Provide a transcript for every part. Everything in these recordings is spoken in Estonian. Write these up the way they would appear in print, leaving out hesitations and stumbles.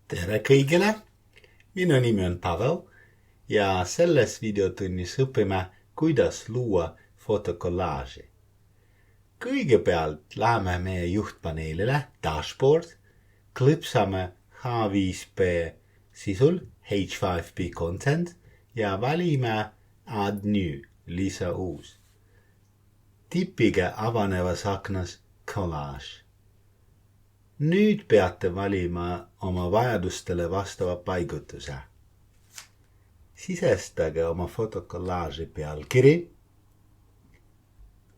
Tere kõigile! Minu nimi on Pavel ja selles videotunnis õpime, kuidas luua fotokollaaži. Kõigepealt läheme meie juhtpaneelile Dashboard, klõpsame H5P sisul H5P Content ja valime Add New, lisa uus. Tipige avanevas aknas Collage. Nüüd peate valima oma vajadustele vastava paigutuse. Sisestage oma fotokollaaži pealkiri.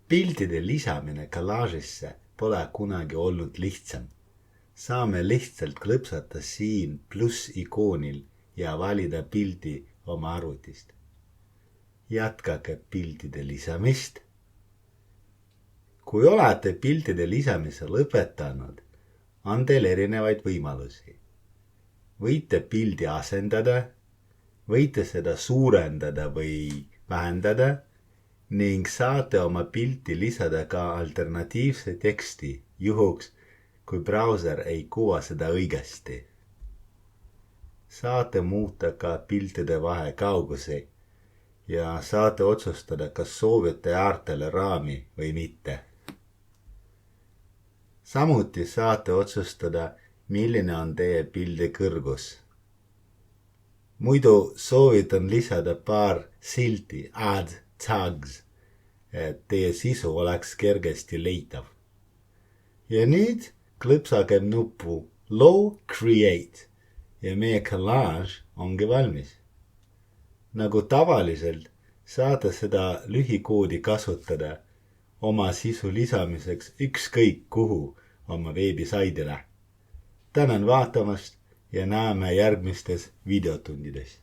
Piltide lisamine kollaažisse pole kunagi olnud lihtsam. Saame lihtsalt klõpsata siin pluss ikoonil ja valida pildi oma arvutist. Jätkake piltide lisamist. Kui olete piltide lisamise lõpetanud, on teil erinevaid võimalusi. Võite pildi asendada, võite seda suurendada või vähendada ning saate oma pilti lisada ka alternatiivse teksti juhuks, kui brauser ei kuva seda õigesti. Saate muuta ka piltide vahe kaugusi ja saate otsustada, kas soovite äärtele raami või mitte. Samuti saate otsustada, milline on teie pildi kõrgus. Muidu soovitan lisada paar silti, add tags, et teie sisu oleks kergesti leitav. Ja nüüd klõpsagem nuppu Low Create ja meie collage ongi valmis. Nagu tavaliselt saate seda lühikoodi kasutada oma sisu lisamiseks ükskõik kuhu oma veebisaidile. Tänan vaatamast ja näeme järgmistes videotundides.